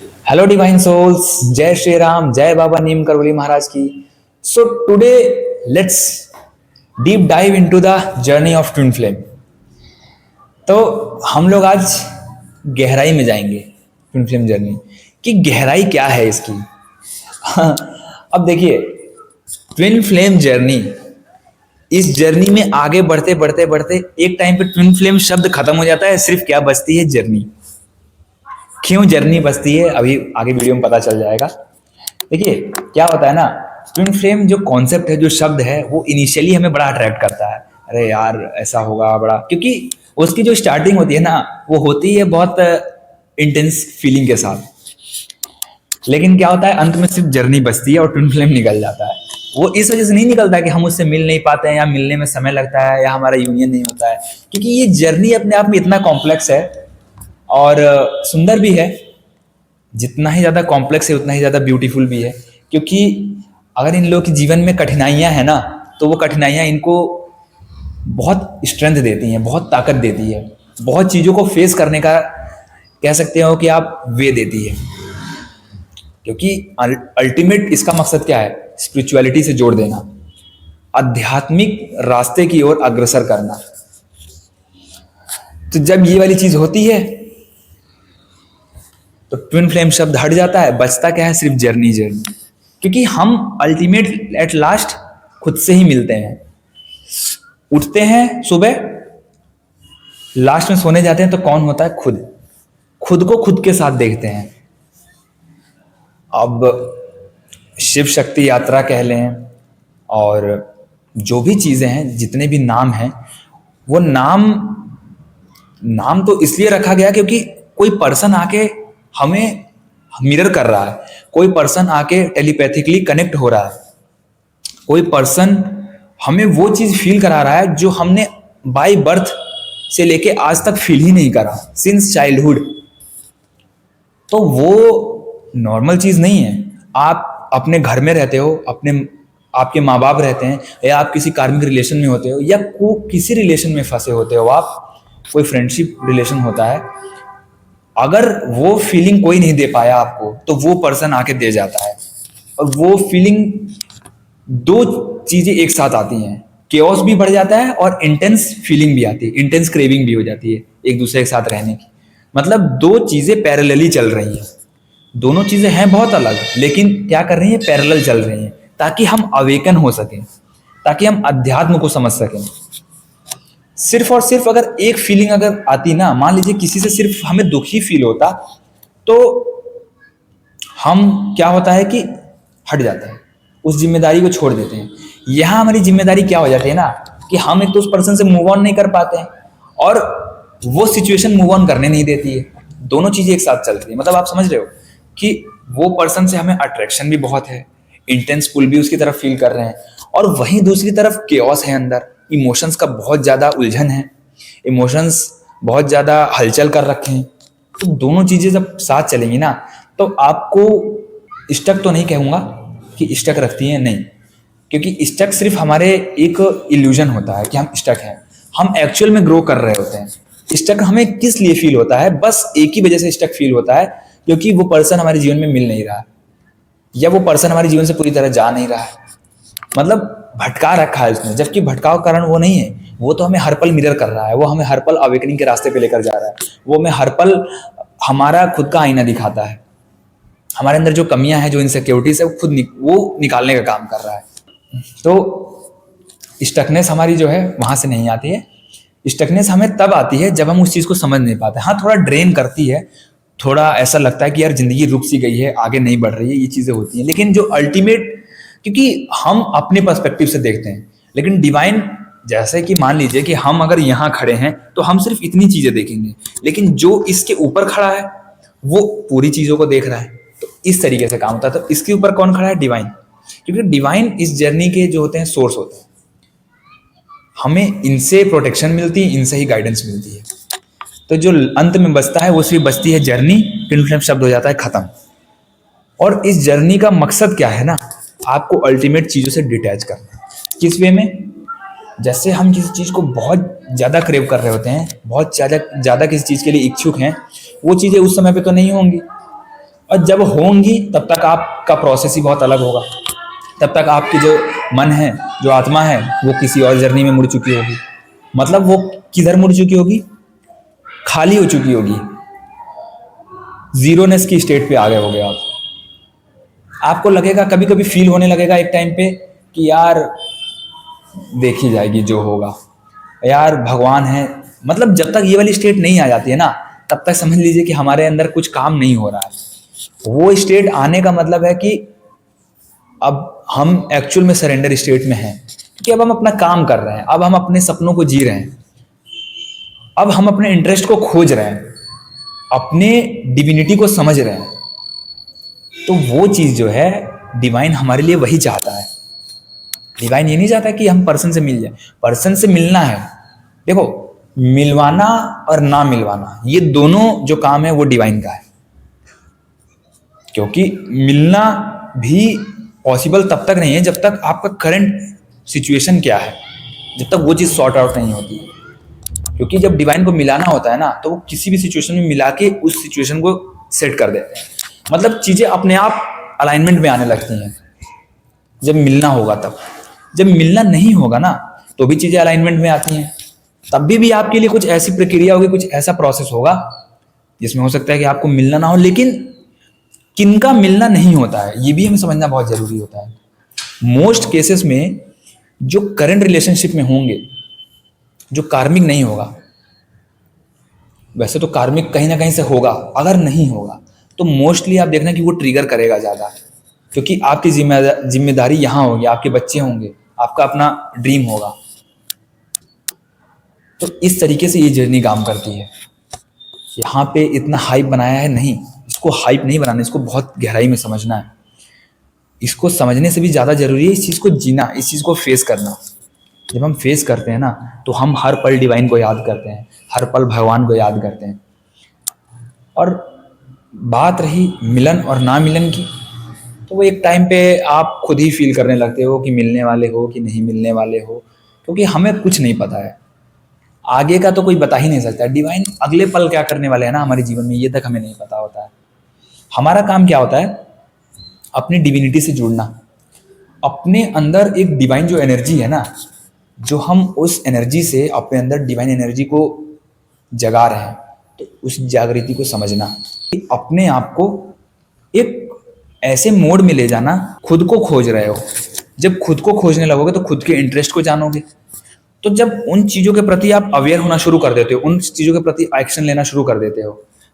Hello divine souls, जय श्री राम, जय बाबा नीम करवली महाराज की। So today let's deep dive into the journey of twin flame. तो हम लोग आज गहराई में जाएंगे ट्विन फ्लेम जर्नी की। गहराई क्या है इसकी? अब देखिए, ट्विन फ्लेम जर्नी, इस जर्नी में आगे बढ़ते बढ़ते बढ़ते एक टाइम पे ट्विन फ्लेम शब्द खत्म हो जाता है, सिर्फ क्या बचती है? जर्नी। क्यों जर्नी बचती है, अभी आगे वीडियो में पता चल जाएगा। देखिए क्या होता है ना, ट्विन फ्लेम जो कॉन्सेप्ट है, जो शब्द है, वो इनिशियली हमें बड़ा अट्रैक्ट करता है। अरे यार ऐसा होगा बड़ा, क्योंकि उसकी जो स्टार्टिंग होती है ना, वो होती है बहुत इंटेंस फीलिंग के साथ। लेकिन क्या होता है, अंत में सिर्फ जर्नी बचती है और ट्विन फ्लेम निकल जाता है। वो इस वजह से नहीं निकलता कि हम उससे मिल नहीं पाते हैं, या मिलने में समय लगता है, या हमारा यूनियन नहीं होता है, क्योंकि ये जर्नी अपने आप में इतना कॉम्प्लेक्स है और सुंदर भी है। जितना ही ज़्यादा कॉम्प्लेक्स है उतना ही ज़्यादा ब्यूटीफुल भी है। क्योंकि अगर इन लोगों के जीवन में कठिनाइयाँ हैं ना, तो वो कठिनाइयाँ इनको बहुत स्ट्रेंथ देती हैं, बहुत ताकत देती है, बहुत चीज़ों को फेस करने का कह सकते हो कि आप वे देती है। क्योंकि अल्टीमेट इसका मकसद क्या है? स्पिरिचुअलिटी से जोड़ देना, आध्यात्मिक रास्ते की ओर अग्रसर करना। तो जब ये वाली चीज़ होती है तो ट्विन फ्लेम शब्द हट जाता है, बचता क्या है? सिर्फ जर्नी। जर्नी, क्योंकि हम अल्टीमेट एट लास्ट खुद से ही मिलते हैं। उठते हैं सुबह, लास्ट में सोने जाते हैं तो कौन होता है? खुद। खुद को खुद के साथ देखते हैं। अब शिव शक्ति यात्रा कह लें, और जो भी चीज़ें हैं, जितने भी नाम हैं, वो नाम तो इसलिए रखा गया क्योंकि कोई पर्सन आके हमें मिरर कर रहा है, कोई पर्सन आके टेलीपैथिकली कनेक्ट हो रहा है, कोई पर्सन हमें वो चीज़ फील करा रहा है जो हमने बाय बर्थ से लेके आज तक फील ही नहीं करा, सिंस चाइल्डहुड। तो वो नॉर्मल चीज़ नहीं है। आप अपने घर में रहते हो, आपके माँ बाप रहते हैं, या आप किसी कार्मिक रिलेशन में होते हो, या किसी रिलेशन में फंसे होते हो, आप कोई फ्रेंडशिप रिलेशन होता है, अगर वो फीलिंग कोई नहीं दे पाया आपको, तो वो पर्सन आके दे जाता है। और वो फीलिंग, दो चीजें एक साथ आती हैं, केओस भी बढ़ जाता है और इंटेंस फीलिंग भी आती है, इंटेंस क्रेविंग भी हो जाती है एक दूसरे के साथ रहने की। मतलब दो चीजें पैरेलली चल रही हैं। दोनों चीजें हैं बहुत अलग, लेकिन क्या कर रही हैं? पैरेलल चल रही हैं, ताकि हम अवेकन हो सकें, ताकि हम अध्यात्म को समझ सकें। सिर्फ और सिर्फ अगर एक फीलिंग अगर आती ना, मान लीजिए किसी से सिर्फ हमें दुख ही फील होता, तो हम क्या होता है कि हट जाते हैं, उस जिम्मेदारी को छोड़ देते हैं। यहाँ हमारी जिम्मेदारी क्या हो जाती है ना, कि हम एक तो उस पर्सन से मूव ऑन नहीं कर पाते हैं, और वो सिचुएशन मूव ऑन करने नहीं देती है। दोनों चीजें एक साथ चलती है। मतलब आप समझ रहे हो कि वो पर्सन से हमें अट्रैक्शन भी बहुत है, इंटेंस पुल भी उसकी तरफ फील कर रहे हैं, और वहीं दूसरी तरफ केओस है अंदर, इमोशंस का बहुत ज्यादा उलझन है, इमोशंस बहुत ज्यादा हलचल कर रखे हैं। तो दोनों चीजें जब साथ चलेंगी ना, तो आपको स्टक तो नहीं कहूंगा कि स्टक रखती हैं, नहीं, क्योंकि स्टक सिर्फ हमारे एक इल्यूजन होता है कि हम स्टक हैं। हम एक्चुअल में ग्रो कर रहे होते हैं। स्टक हमें किस लिए फील होता है? बस एक ही वजह से स्टक फील होता है, क्योंकि वो पर्सन हमारे जीवन में मिल नहीं रहा है, या वो पर्सन हमारे जीवन से पूरी तरह जा नहीं रहा है। मतलब भटका रखा है उसने, जबकि भटकाव कारण वो नहीं है, वो तो हमें हर पल मिरर कर रहा है, वो हमें हर पल अवेकनिंग के रास्ते पे लेकर जा रहा है, वो हमें हर पल हमारा खुद का आईना दिखाता है। हमारे अंदर जो कमियां हैं, जो इनसिक्योरिटीज है, वो निकालने का काम कर रहा है। तो स्टकनेस हमारी जो है वहां से नहीं आती है। स्टकनेस हमें तब आती है जब हम उस चीज को समझ नहीं पाते। हाँ, थोड़ा ड्रेन करती है, थोड़ा ऐसा लगता है कि यार जिंदगी रुक सी गई है, आगे नहीं बढ़ रही है, ये चीजें होती हैं। लेकिन जो अल्टीमेट, क्योंकि हम अपने पर्सपेक्टिव से देखते हैं, लेकिन डिवाइन, जैसे कि मान लीजिए कि हम अगर यहाँ खड़े हैं तो हम सिर्फ इतनी चीजें देखेंगे, लेकिन जो इसके ऊपर खड़ा है वो पूरी चीजों को देख रहा है। तो इस तरीके से काम होता है। तो इसके ऊपर कौन खड़ा है? डिवाइन। क्योंकि डिवाइन इस जर्नी के जो होते हैं सोर्स होते हैं। हमें इनसे प्रोटेक्शन मिलती है, इनसे ही गाइडेंस मिलती है। तो जो अंत में बचता है वो सिर्फ बचती है जर्नी। ट्विन फ्लेम शब्द हो जाता है खत्म। और इस जर्नी का मकसद क्या है ना, आपको अल्टीमेट चीजों से डिटैच करना। किस वे में? जैसे हम किसी चीज को बहुत ज्यादा क्रेव कर रहे होते हैं, बहुत ज्यादा किसी चीज के लिए इच्छुक हैं, वो चीजें उस समय पे तो नहीं होंगी, और जब होंगी तब तक आपका प्रोसेस ही बहुत अलग होगा। तब तक आपकी जो मन है, जो आत्मा है, वो किसी और जर्नी में मुड़ चुकी होगी। मतलब वो किधर मुड़ चुकी होगी? खाली हो चुकी होगी, जीरोनेस की स्टेट पे आ गए होगे आप। आपको लगेगा, कभी कभी फील होने लगेगा एक टाइम पे कि यार देखी जाएगी जो होगा, यार भगवान है। मतलब जब तक ये वाली स्टेट नहीं आ जाती है ना, तब तक समझ लीजिए कि हमारे अंदर कुछ काम नहीं हो रहा है। वो स्टेट आने का मतलब है कि अब हम एक्चुअल में सरेंडर स्टेट में हैं, कि अब हम अपना काम कर रहे हैं, अब हम अपने सपनों को जी रहे हैं, अब हम अपने इंटरेस्ट को खोज रहे हैं, अपने डिविनिटी को समझ रहे हैं। तो वो चीज जो है, डिवाइन हमारे लिए वही चाहता है। डिवाइन ये नहीं चाहता कि हम पर्सन से मिल जाए, पर्सन से मिलना है। देखो, मिलवाना और ना मिलवाना, ये दोनों जो काम है वो डिवाइन का है। क्योंकि मिलना भी पॉसिबल तब तक नहीं है जब तक आपका करंट सिचुएशन क्या है, जब तक वो चीज़ सॉर्ट आउट नहीं होती है। क्योंकि जब डिवाइन को मिलाना होता है ना, तो वो किसी भी सिचुएशन में मिला के उस सिचुएशन को सेट कर देते हैं। मतलब चीज़ें अपने आप अलाइनमेंट में आने लगती हैं जब मिलना होगा तब। जब मिलना नहीं होगा ना, तो भी चीज़ें अलाइनमेंट में आती हैं। तब भी आपके लिए कुछ ऐसी प्रक्रिया होगी, कुछ ऐसा प्रोसेस होगा जिसमें हो सकता है कि आपको मिलना ना हो। लेकिन किनका मिलना नहीं होता है, ये भी हमें समझना बहुत जरूरी होता है। मोस्ट केसेस में जो करंट रिलेशनशिप में होंगे, जो कार्मिक नहीं होगा, वैसे तो कार्मिक कहीं ना कहीं से होगा, अगर नहीं होगा तो मोस्टली आप देखना कि वो ट्रिगर करेगा ज़्यादा। क्योंकि आपकी जिम्मेदारी यहाँ होगी, आपके बच्चे होंगे, आपका अपना ड्रीम होगा। तो इस तरीके से ये जर्नी काम करती है। यहाँ पे इतना हाइप बनाया है नहीं, इसको हाइप नहीं बनाना, इसको बहुत गहराई में समझना है। इसको समझने से भी ज़्यादा जरूरी है इस चीज़ को जीना, इस चीज़ को फेस करना। जब हम फेस करते हैं ना, तो हम हर पल डिवाइन को याद करते हैं, हर पल भगवान को याद करते हैं। और बात रही मिलन और ना मिलन की, तो वो एक टाइम पे आप खुद ही फील करने लगते हो कि मिलने वाले हो कि नहीं मिलने वाले हो। क्योंकि हमें कुछ नहीं पता है, आगे का तो कोई बता ही नहीं सकता। डिवाइन अगले पल क्या करने वाले हैं ना हमारे जीवन में, ये तक हमें नहीं पता होता है। हमारा काम क्या होता है? अपनी डिविनिटी से जुड़ना। अपने अंदर एक डिवाइन जो एनर्जी है ना, जो हम उस एनर्जी से अपने अंदर डिवाइन एनर्जी को जगा रहे हैं, तो उस जागृति को समझना, अपने आप को एक ऐसे मोड में ले जाना, खुद को खोज रहे हो। जब खुद को खोजने लगोगे तो खुद के इंटरेस्ट को जानोगे। तो जब उन चीज़ों के प्रति आप अवेयर होना शुरू कर देते हो, उन चीज़ों के प्रति एक्शन लेना शुरू कर देते हो,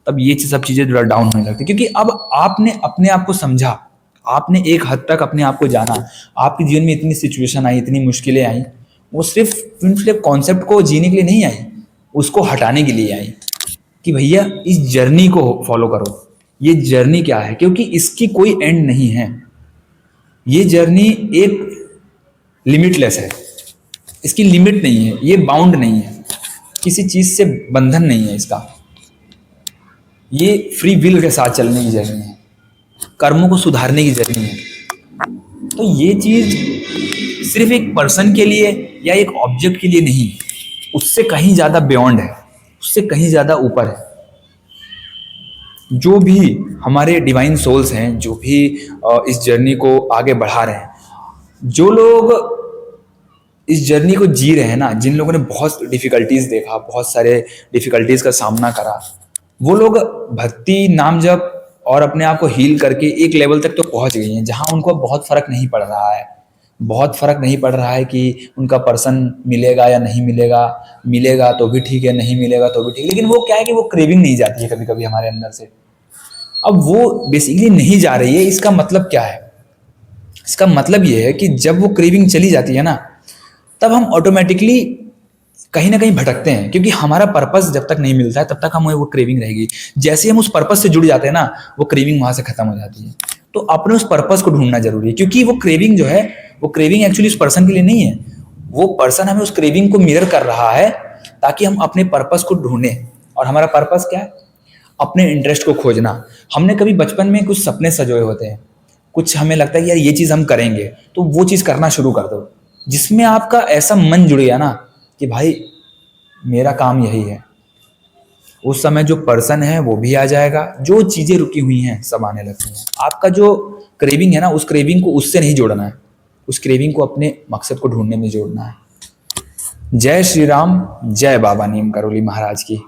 तब ये सब चीज़ें थोड़ा डाउन होने लगती है। क्योंकि अब आपने अपने आप को समझा, आपने एक हद तक अपने आप को जाना। आपके जीवन में इतनी सिचुएशन आई, इतनी मुश्किलें आई, वो सिर्फ कॉन्सेप्ट को जीने के लिए नहीं आई, उसको हटाने के लिए आई कि भैया इस जर्नी को फॉलो करो। ये जर्नी क्या है? क्योंकि इसकी कोई एंड नहीं है। ये जर्नी एक लिमिटलेस है, इसकी लिमिट नहीं है, ये बाउंड नहीं है, किसी चीज से बंधन नहीं है इसका। ये फ्री विल के साथ चलने की जर्नी है, कर्मों को सुधारने की जर्नी है। तो ये चीज सिर्फ एक पर्सन के लिए या एक ऑब्जेक्ट के लिए नहीं, उससे कहीं ज्यादा बियॉन्ड है, उससे कहीं ज्यादा ऊपर है। जो भी हमारे डिवाइन सोल्स हैं, जो भी इस जर्नी को आगे बढ़ा रहे हैं, जो लोग इस जर्नी को जी रहे हैं ना, जिन लोगों ने बहुत डिफिकल्टीज देखा, बहुत सारे डिफिकल्टीज का सामना करा, वो लोग भक्ति, नाम जप और अपने आप को हील करके एक लेवल तक तो पहुंच गई हैं जहां उनको बहुत फर्क नहीं पड़ रहा है। बहुत फर्क नहीं पड़ रहा है कि उनका पर्सन मिलेगा या नहीं मिलेगा, मिलेगा तो भी ठीक है, नहीं मिलेगा तो भी ठीक। लेकिन वो क्या है कि वो क्रेविंग नहीं जाती है कभी कभी हमारे अंदर से। अब वो बेसिकली नहीं जा रही है, इसका मतलब क्या है? इसका मतलब ये है कि जब वो क्रेविंग चली जाती है ना, तब हम ऑटोमेटिकली कहीं ना कहीं भटकते हैं। क्योंकि हमारा पर्पस जब तक नहीं मिलता है तब तक हमें वो क्रेविंग रहेगी। जैसे हम उस पर्पस से जुड़ जाते हैं ना, वो क्रेविंग वहां से खत्म हो जाती है। तो अपने उस पर्पस को ढूंढना जरूरी है, क्योंकि वो क्रेविंग जो है, वो क्रेविंग एक्चुअली उस पर्सन के लिए नहीं है। वो पर्सन हमें उस क्रेविंग को मिरर कर रहा है ताकि हम अपने पर्पस को ढूंढें। और हमारा पर्पस क्या है? अपने इंटरेस्ट को खोजना। हमने कभी बचपन में कुछ सपने सजोए होते हैं, कुछ हमें लगता है कि यार ये चीज़ हम करेंगे, तो वो चीज़ करना शुरू कर दो जिसमें आपका ऐसा मन जुड़ गया ना कि भाई मेरा काम यही है। उस समय जो पर्सन है वो भी आ जाएगा, जो चीजें रुकी हुई हैं सब आने लगती हैं। आपका जो क्रेविंग है ना, उस क्रेविंग को उससे नहीं जोड़ना है, उस क्रेविंग को अपने मकसद को ढूंढने में जोड़ना है। जय श्री राम, जय बाबा नीम करोली महाराज की।